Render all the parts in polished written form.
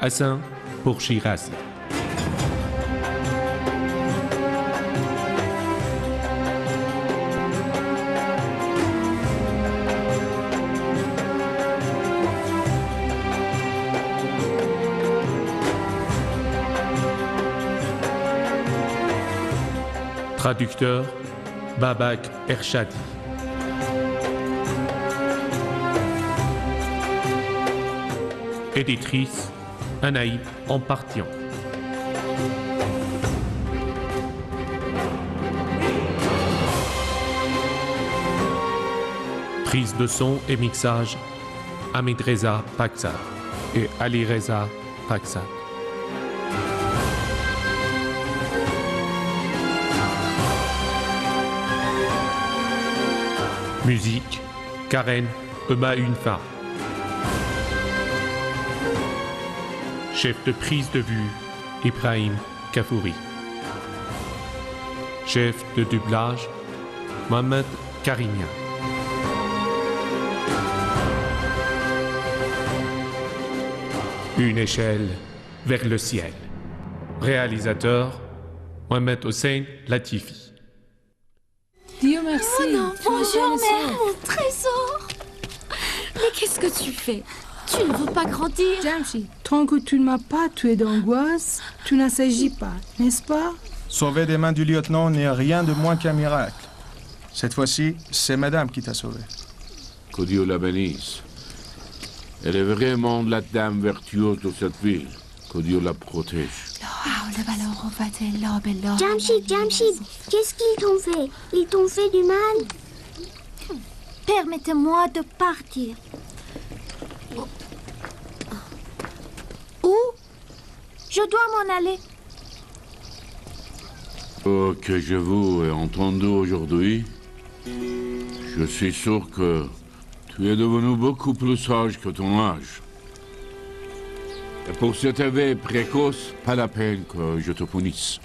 Hassan pour Shirazi. Traducteur, Babak Ershadi. Éditrice, Anaïb Ampartian. Prise de son et mixage, Hamid Reza Paksad et Ali Reza Paksad. Musique, Karen Ema Unfa. Chef de prise de vue, Ibrahim Kafouri. Chef de doublage, Mohamed Karimian. Une échelle vers le ciel. Réalisateur, Mohamed Hossein Latifi. Dieu merci. Oh non, bonjour mère, mon trésor. Mais qu'est-ce que tu fais? Tu ne veux pas grandir? Jamshid, tant que tu ne m'as pas tué d'angoisse, tu n'en s'agis pas, n'est-ce pas? Sauver des mains du lieutenant n'est rien de moins qu'un miracle. Cette fois-ci, c'est madame qui t'a sauvé. Que Dieu la bénisse. Elle est vraiment la dame vertueuse de cette ville. Que Dieu la protège. Jamshid, qu'est-ce qu'ils t'ont fait? Ils t'ont fait du mal? Permettez-moi de partir. Où? Je dois m'en aller. Ce que je vous ai entendu aujourd'hui, je suis sûr que tu es devenu beaucoup plus sage que ton âge. Et pour cet éveil précoce, pas la peine que je te punisse.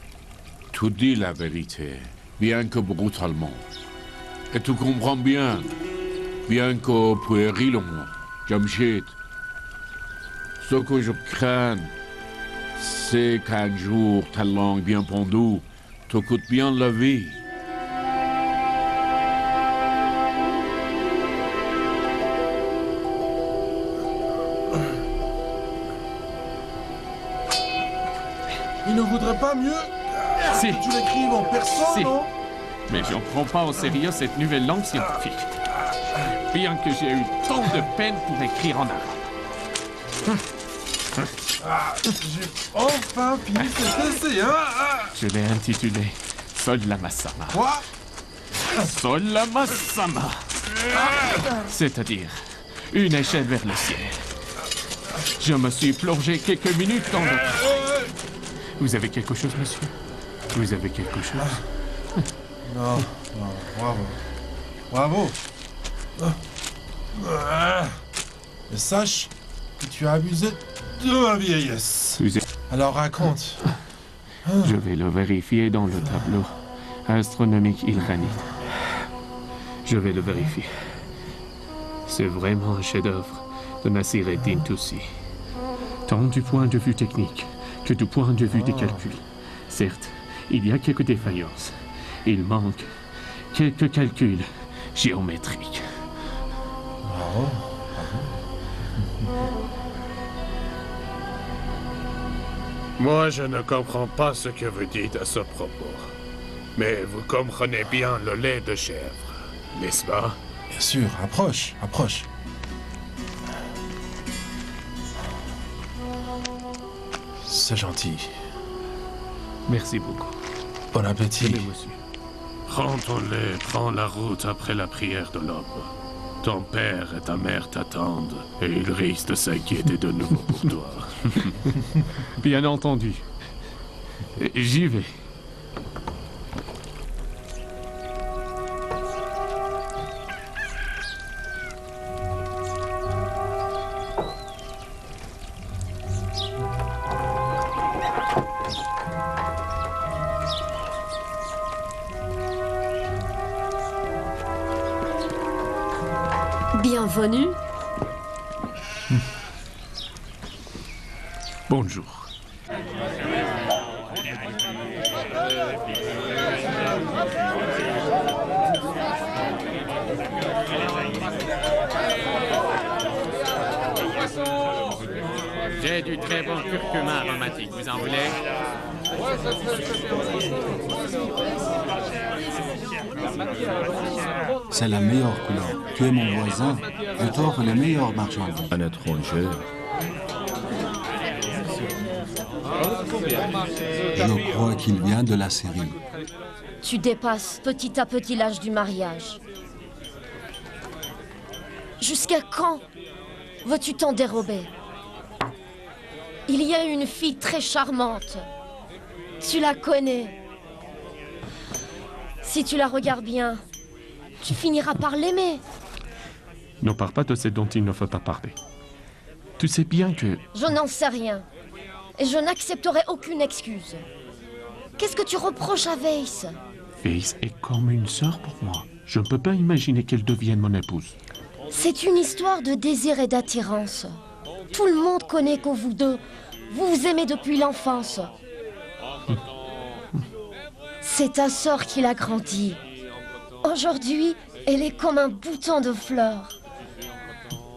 Tu dis la vérité, bien que brutalement. Et tu comprends bien que puérilement, Jamshid. Ce que je crains, c'est qu'un jour, ta langue bien pendue te coûte bien la vie. Il ne voudrait pas mieux Si. que tu l'écrives en persan, Si. non? Mais je ne prends pas au sérieux cette nouvelle langue scientifique. Bien que j'ai eu tant de peine pour écrire en arabe. J'ai enfin fini cet essai, hein? Je l'ai intitulé Solama-sama. Quoi? Solama-sama. C'est-à-dire une échelle vers le ciel. Je me suis plongé quelques minutes dans le... Vous avez quelque chose, monsieur? Vous avez quelque chose? Non, bravo. Mais sache que tu as abusé de ma vieillesse. Alors raconte. Je vais le vérifier dans le tableau astronomique ilkhanide. Je vais le vérifier. C'est vraiment un chef-d'œuvre de Nasireddin Toussi. Tant du point de vue technique que du point de vue des calculs. Certes, il y a quelques défaillances. Il manque quelques calculs géométriques. Bravo. Moi, je ne comprends pas ce que vous dites à ce propos. Mais vous comprenez bien le lait de chèvre, n'est-ce pas? Bien sûr, approche. C'est gentil. Merci beaucoup. Bon appétit. Tenez, monsieur. Prends ton lait, prends la route après la prière de l'aube. Ton père et ta mère t'attendent et ils risquent de s'inquiéter de nouveau pour toi. Bien entendu. J'y vais. Bienvenue. Bonjour. J'ai du très bon curcuma aromatique, vous en voulez? C'est la meilleure couleur. Tu es mon voisin, je t'offre les meilleures marchandises. Un étranger. Je crois qu'il vient de la Syrie. Tu dépasses petit à petit l'âge du mariage. Jusqu'à quand veux-tu t'en dérober? Il y a une fille très charmante. Tu la connais. Si tu la regardes bien, tu finiras par l'aimer. Ne parle pas de ce dont il ne faut pas parler. Tu sais bien que... Je n'en sais rien. Et je n'accepterai aucune excuse. Qu'est-ce que tu reproches à Weiss? Weiss est comme une sœur pour moi. Je ne peux pas imaginer qu'elle devienne mon épouse. C'est une histoire de désir et d'attirance. Tout le monde connaît que vous deux, vous vous aimez depuis l'enfance. C'est ta sœur qui l'a grandi. Aujourd'hui, elle est comme un bouton de fleurs.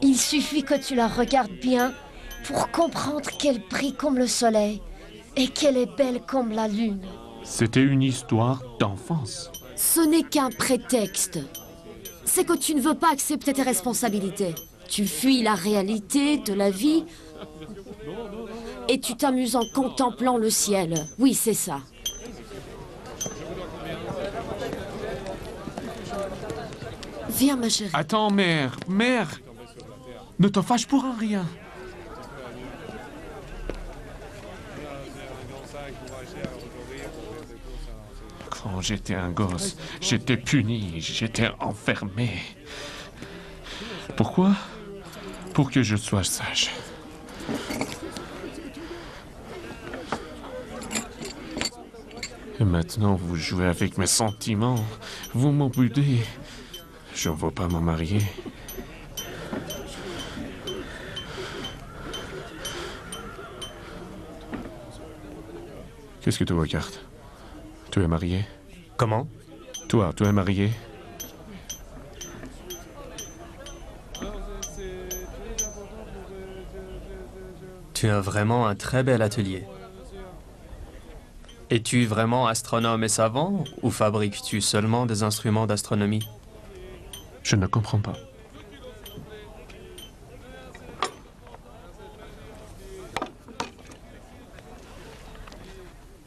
Il suffit que tu la regardes bien pour comprendre qu'elle brille comme le soleil et qu'elle est belle comme la lune. C'était une histoire d'enfance. Ce n'est qu'un prétexte. C'est que tu ne veux pas accepter tes responsabilités. Tu fuis la réalité de la vie et tu t'amuses en contemplant le ciel. Oui, c'est ça. Viens, ma chérie. Attends, mère, mère! Ne te fâche pour un rien. Quand j'étais un gosse, j'étais puni, j'étais enfermé. Pourquoi? Pour que je sois sage. Et maintenant, vous jouez avec mes sentiments. Vous m'embudez. Je ne veux pas me marier. Qu'est-ce que tu regardes? Tu es marié? Comment? Toi, tu es marié? Tu as vraiment un très bel atelier. Es-tu vraiment astronome et savant, ou fabriques-tu seulement des instruments d'astronomie? Je ne comprends pas.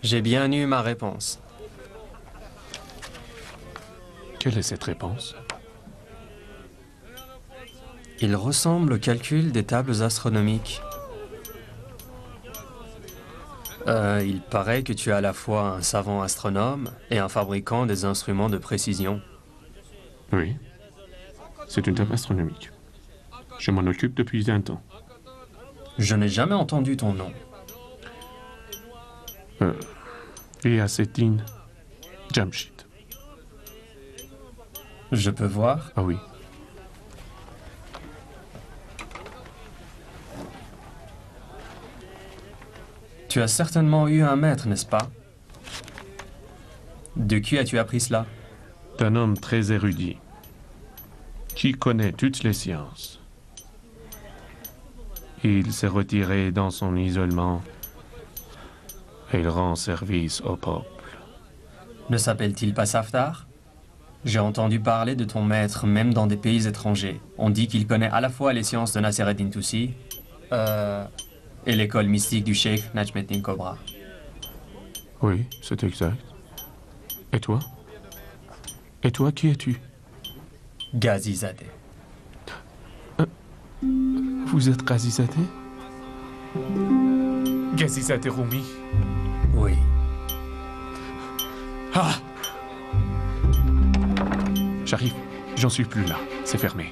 J'ai bien eu ma réponse. Quelle est cette réponse? Il ressemble au calcul des tables astronomiques. Il paraît que tu es à la fois un savant astronome et un fabricant des instruments de précision. Oui. C'est une table astronomique. Je m'en occupe depuis un temps. Je n'ai jamais entendu ton nom. Ghiyasettin Jamshid. Je peux voir? Ah oui. Tu as certainement eu un maître, n'est-ce pas? De qui as-tu appris cela? D'un homme très érudit, qui connaît toutes les sciences. Il s'est retiré dans son isolement et il rend service au peuple. Ne s'appelle-t-il pas Saftar? J'ai entendu parler de ton maître même dans des pays étrangers. On dit qu'il connaît à la fois les sciences de Nasser ad-Din Toussi et l'école mystique du cheikh Najm-ed-Din Kobra. Oui, c'est exact. Et toi? Et toi, qui es-tu? Ghazizadeh. Vous êtes Ghazizadeh? Ghazizadeh Roumi? Oui. Ah! J'arrive. J'en suis plus là. C'est fermé.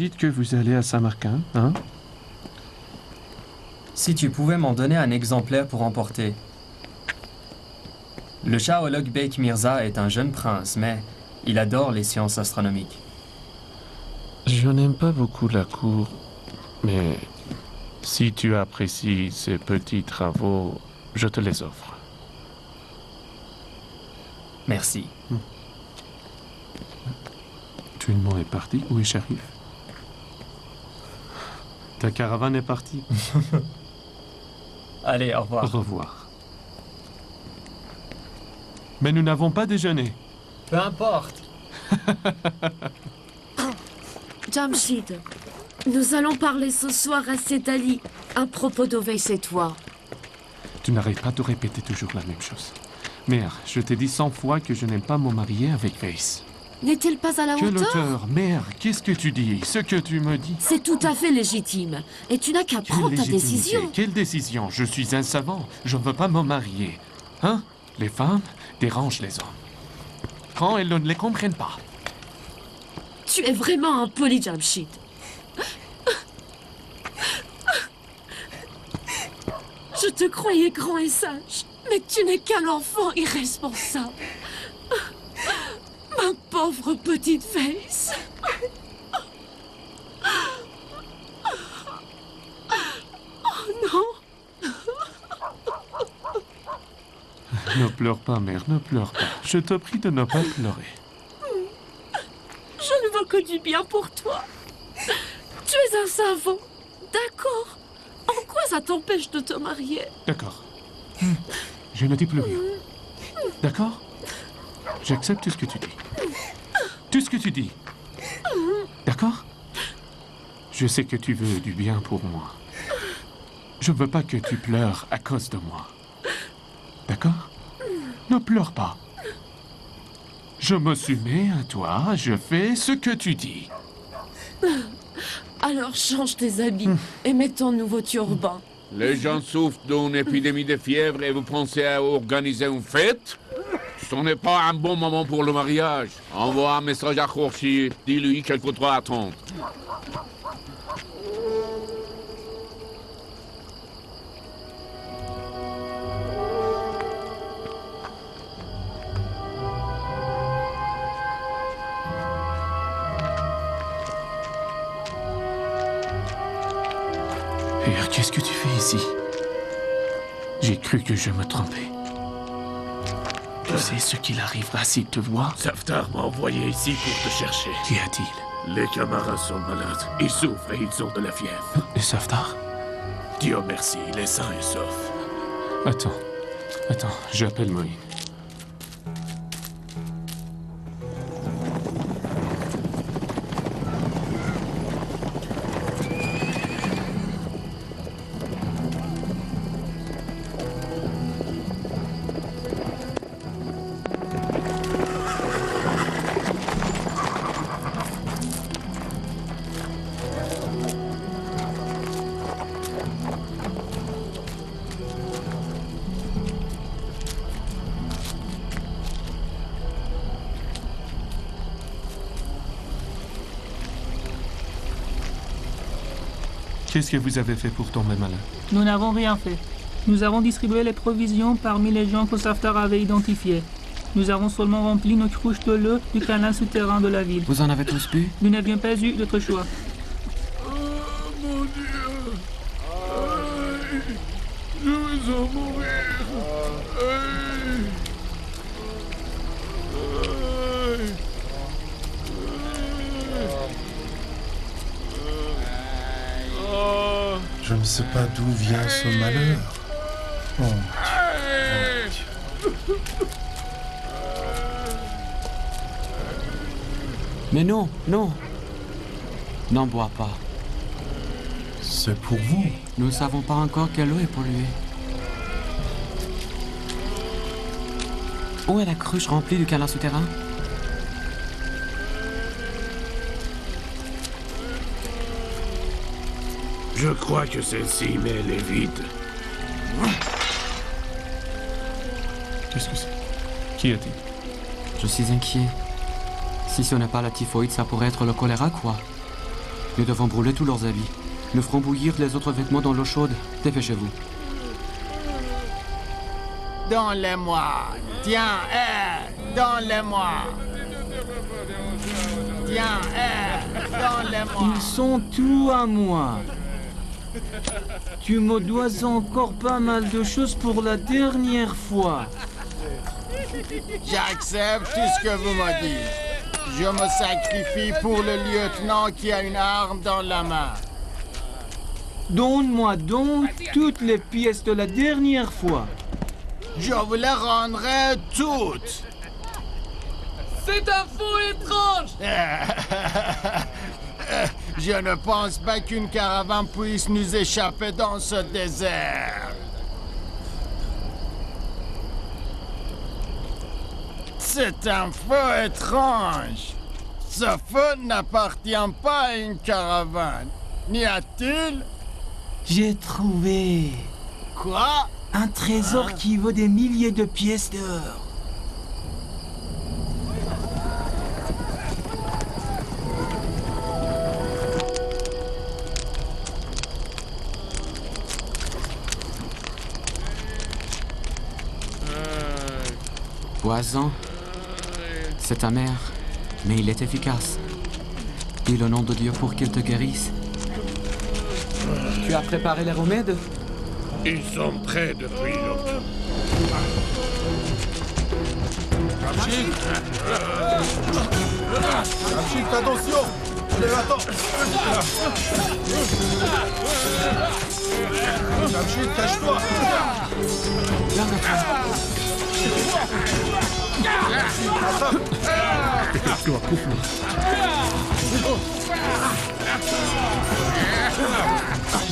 dites que vous allez à Samarcande, hein? Si tu pouvais m'en donner un exemplaire pour emporter. Le Shah Olog Bek Mirza est un jeune prince, mais il adore les sciences astronomiques. Je n'aime pas beaucoup la cour, mais si tu apprécies ces petits travaux, je te les offre. Merci. Tout le monde est parti? Où est Sharif? Ta caravane est partie? Allez, au revoir. Au revoir. Mais nous n'avons pas déjeuné. Peu importe. Jamshid, nous allons parler ce soir à Setali à propos d'Oveys et toi. Tu n'arrêtes pas de répéter toujours la même chose. Mère, je t'ai dit 100 fois que je n'aime pas me marier avec Weiss. N'est-il pas à la Quelle hauteur? hauteur? Mère, qu'est-ce que tu dis? Ce que tu me dis? C'est tout à fait légitime. Et tu n'as qu'à prendre ta décision. Quelle décision? Je suis un savant. Je ne veux pas me marier. Hein? Les femmes dérangent les hommes. Quand elles ne les comprennent pas. Tu es vraiment impoli, Jamshid. Je te croyais grand et sage, mais tu n'es qu'un enfant irresponsable. Ma pauvre petite Weiss. Oh non. Ne pleure pas, mère, ne pleure pas. Je te prie de ne pas pleurer. Je ne veux que du bien pour toi. Tu es un savant, d'accord? En quoi ça t'empêche de te marier? D'accord. Je ne dis plus rien. D'accord? J'accepte tout ce que tu dis. Tout ce que tu dis. D'accord? Je sais que tu veux du bien pour moi. Je ne veux pas que tu pleures à cause de moi. D'accord? Ne pleure pas. Je me soumets à toi, je fais ce que tu dis. Alors change tes habits et mets ton nouveau turban. Les gens souffrent d'une épidémie de fièvre et vous pensez à organiser une fête? Ce n'est pas un bon moment pour le mariage. Envoie un message à Khorshid. Dis-lui qu'il faudra attendre. Père, qu'est-ce que tu fais ici? J'ai cru que je me trompais. Tu sais ce qu'il arrivera s'il te voit? Saftar m'a envoyé ici pour te chercher. Qu'y a-t-il? Les camarades sont malades. Ils souffrent et ils ont de la fièvre. Et Saftar? Dieu merci, il est sain et sauf. Attends, j'appelle Moïse. Qu'est-ce que vous avez fait pour tomber malade? Nous n'avons rien fait. Nous avons distribué les provisions parmi les gens que Saftar avait identifiés. Nous avons seulement rempli nos cruches de l'eau du canal souterrain de la ville. Vous en avez tous bu? Nous n'avions pas eu d'autre choix. Oh mon Dieu! Aïe. Je vais en mourir! Aïe. Aïe. Je ne sais pas d'où vient ce malheur. Oh mon Dieu. Mais non, non. N'en bois pas. C'est pour vous. Nous ne savons pas encore quelle eau est polluée. Où est la cruche remplie du canal souterrain? Je crois que celle-ci, mais elle est vide. Qu'est-ce que c'est? Qui a-t-il? Je suis inquiet. Si ce n'est pas la typhoïde, ça pourrait être le choléra, quoi. Nous devons brûler tous leurs habits. Nous ferons bouillir les autres vêtements dans l'eau chaude. Dépêchez-vous. Donne-les-moi. Tiens, donne-les-moi. Tiens, donne-les-moi. Ils sont tous à moi. Tu me dois encore pas mal de choses pour la dernière fois. J'accepte tout ce que vous me dites. Je me sacrifie pour le lieutenant qui a une arme dans la main. Donne-moi donc toutes les pièces de la dernière fois. Je vous les rendrai toutes. C'est un fou étrange. Je ne pense pas qu'une caravane puisse nous échapper dans ce désert. C'est un feu étrange. Ce feu n'appartient pas à une caravane. N'y a-t-il? J'ai trouvé. Quoi? Un trésor qui vaut des milliers de pièces d'or. Poison. C'est amer, mais il est efficace. Dis le nom de Dieu pour qu'il te guérisse. Tu as préparé les remèdes? Ils sont prêts depuis longtemps. Jamshid, fais attention. Allez, attends. Jamshid, cache-toi.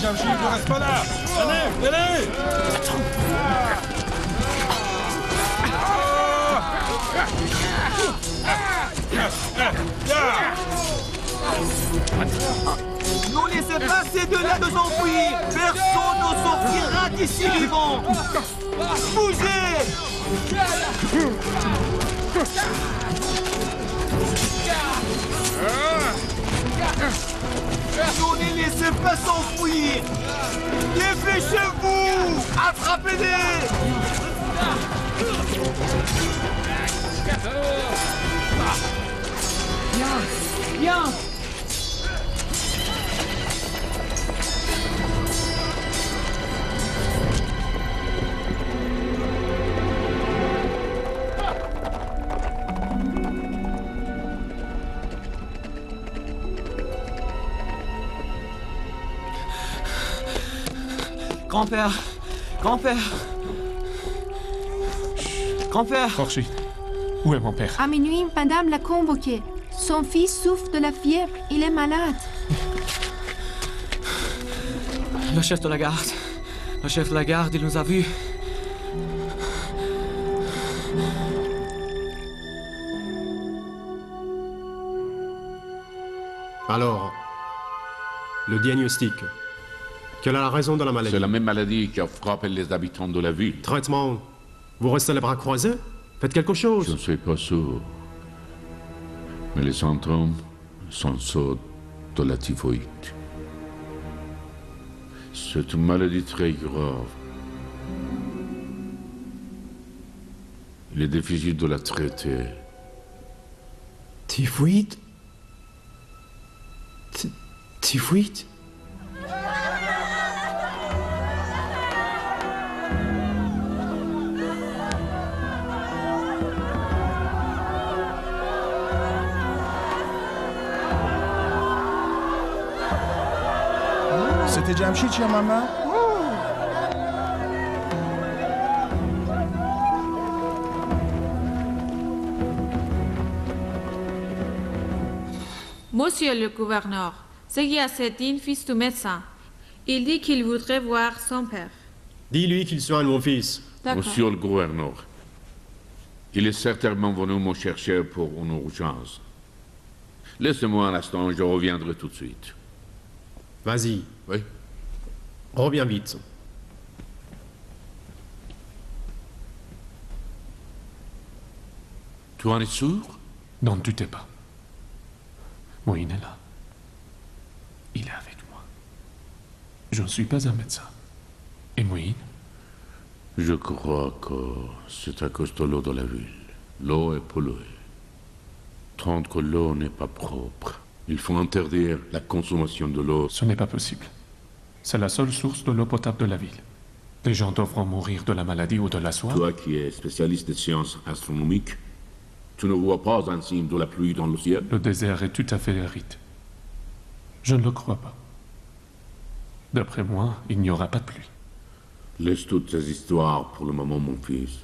Jamshid, ne reste pas là. Allez, allez. Non, laissez pas ces deux-là nous enfuir. Personne ne sortira d'ici vivant. Bougez. Non, ne laissez pas s'enfuir. Dépêchez-vous. Attrapez-les. Viens, viens. Grand-père, grand-père, grand-père. Khorshid, où est mon père? À minuit, madame l'a convoqué. Son fils souffre de la fièvre, il est malade. Le chef de la garde. Le chef de la garde, il nous a vus. Alors, le diagnostic. Quelle est la raison de la maladie? C'est la même maladie qui a frappé les habitants de la ville. Traitement. Vous restez les bras croisés? Faites quelque chose. Je ne suis pas sûr. Mais les symptômes sont ceux de la typhoïde. C'est une maladie très grave. Il est difficile de la traiter. Typhoïde? Typhoïde? C'était Jamshid, chère maman? Monsieur le gouverneur, Segiaseddin, fils du médecin, il dit qu'il voudrait voir son père. Dis-lui qu'il soigne mon fils. Monsieur le gouverneur, il est certainement venu me chercher pour une urgence. Laissez-moi un instant, je reviendrai tout de suite. Vas-y. Oui. Reviens vite. Tu en es sûr? N'en doutez pas. Oui, il est là. il est avec moi. Je ne suis pas un médecin. Et Moïne? Je crois que c'est à cause de l'eau de la ville. L'eau est polluée. Tant que l'eau n'est pas propre, il faut interdire la consommation de l'eau. Ce n'est pas possible. C'est la seule source de l'eau potable de la ville. Les gens devront mourir de la maladie ou de la soif. Toi qui es spécialiste des sciences astronomiques, tu ne vois pas un signe de la pluie dans le ciel? Le désert est tout à fait aride. Je ne le crois pas. D'après moi, il n'y aura pas de pluie. Laisse toutes ces histoires pour le moment, mon fils.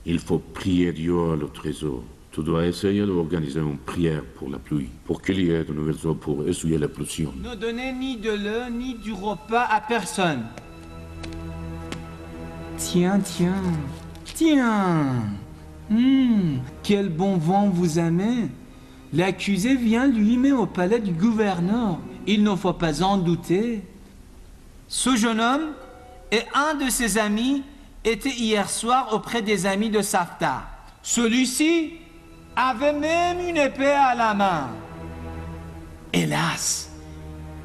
Il faut prier Dieu à le trésor. Tu dois essayer d'organiser une prière pour la pluie, pour qu'il y ait de nouvelles eaux pour essuyer la pollution. Ne donnez ni de l'eau ni du repas à personne. Tiens. Quel bon vent vous amène. L'accusé vient lui-même au palais du gouverneur. Il ne faut pas en douter. Ce jeune homme et un de ses amis étaient hier soir auprès des amis de Saftar. Celui-ci avait même une épée à la main. Hélas,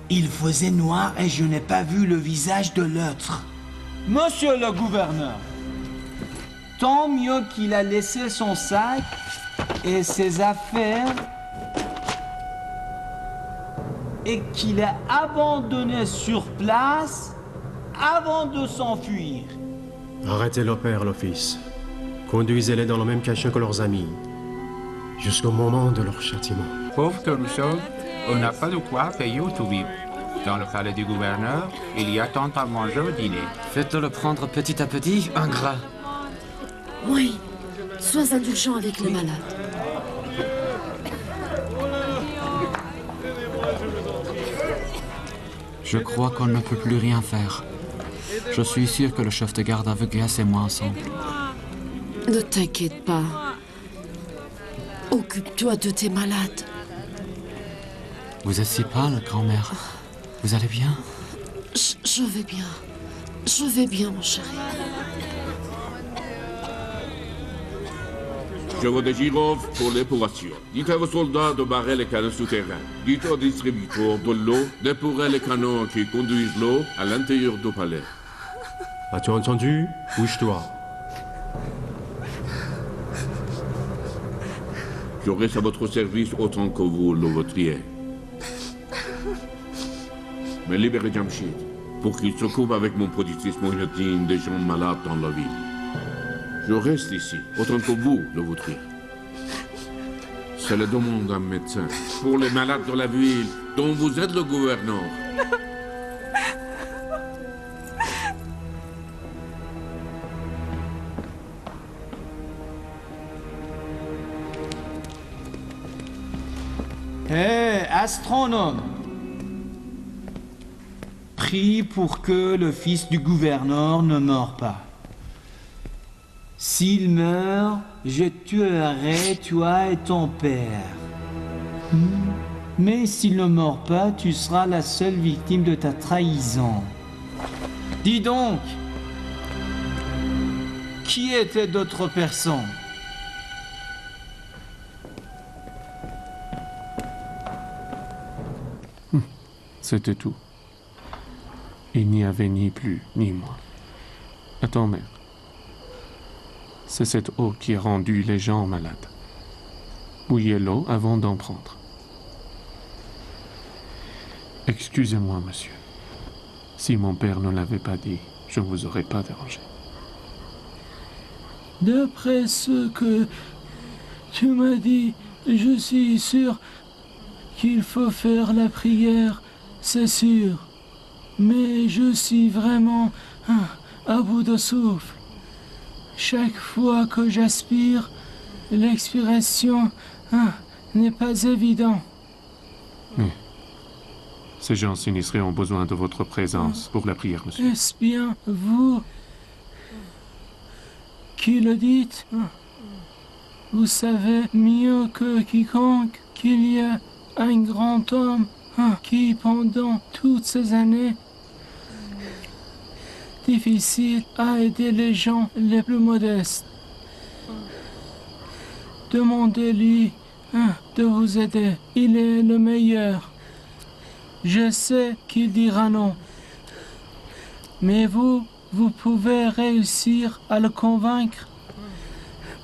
il faisait noir et je n'ai pas vu le visage de l'autre. Monsieur le gouverneur, tant mieux qu'il a laissé son sac et ses affaires et qu'il a abandonné sur place avant de s'enfuir. Arrêtez-le, père, le fils. Conduisez-les dans le même cachot que leurs amis, jusqu'au moment de leur châtiment. Pauvre Caruso, on n'a pas de quoi payer au tout vivre. Dans le palais du gouverneur, il y a tant à manger au dîner. Faites-le prendre petit à petit, ingrat. Oui, sois indulgent avec les malades. Je crois qu'on ne peut plus rien faire. Je suis sûr que le chef de garde a vu Gas et moi ensemble. Ne t'inquiète pas. Occupe-toi de tes malades. Vous êtes si pâle, grand-mère. Vous allez bien? Je vais bien. Je vais bien, mon chéri. Je veux des girofles pour l'épuration. Dites à vos soldats de barrer les canaux souterrains. Dites aux distributeurs de l'eau d'épurer les canaux qui conduisent l'eau à l'intérieur du palais. As-tu entendu? Bouge-toi. Je reste à votre service autant que vous le voudriez. Mais libérez Jamshid pour qu'il s'occupe avec mon productrice Mohinetine des gens malades dans la ville. Je reste ici autant que vous le voudriez. C'est la demande d'un médecin pour les malades de la ville dont vous êtes le gouverneur. Hé, astronome! Prie pour que le fils du gouverneur ne meure pas. S'il meurt, je tuerai toi et ton père. Mais s'il ne meurt pas, tu seras la seule victime de ta trahison. Dis donc, qui étaient d'autres personnes? C'était tout. Il n'y avait ni plus, ni moins. Attends, mère. C'est cette eau qui a rendu les gens malades. Bouillez l'eau avant d'en prendre. Excusez-moi, monsieur. Si mon père ne l'avait pas dit, je ne vous aurais pas dérangé. D'après ce que tu m'as dit, je suis sûr qu'il faut faire la prière, c'est sûr. Mais je suis vraiment à bout de souffle. Chaque fois que j'aspire, l'expiration n'est pas évidente. Ces gens sinistrés ont besoin de votre présence pour la prière, monsieur. Est-ce bien vous qui le dites? Vous savez mieux que quiconque qu'il y a un grand homme qui, pendant toutes ces années difficiles, a aidé les gens les plus modestes. Demandez-lui de vous aider. Il est le meilleur. Je sais qu'il dira non. Mais vous pouvez réussir à le convaincre.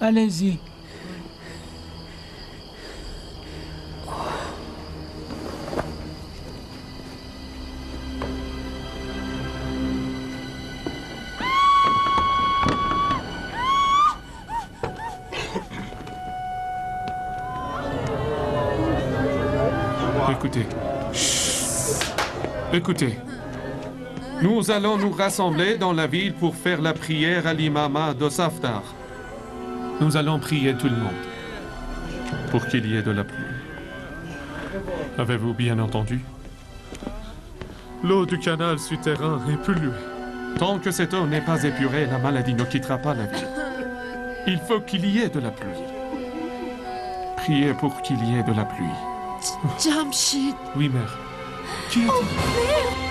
Allez-y. Écoutez. Écoutez. Nous allons nous rassembler dans la ville pour faire la prière à l'imam de Saftar. Nous allons prier tout le monde pour qu'il y ait de la pluie. Avez-vous bien entendu? L'eau du canal souterrain est polluée. Tant que cette eau n'est pas épurée, la maladie ne quittera pas la ville. Il faut qu'il y ait de la pluie. Priez pour qu'il y ait de la pluie. Jamshid. Oui, mère. Qui a dit?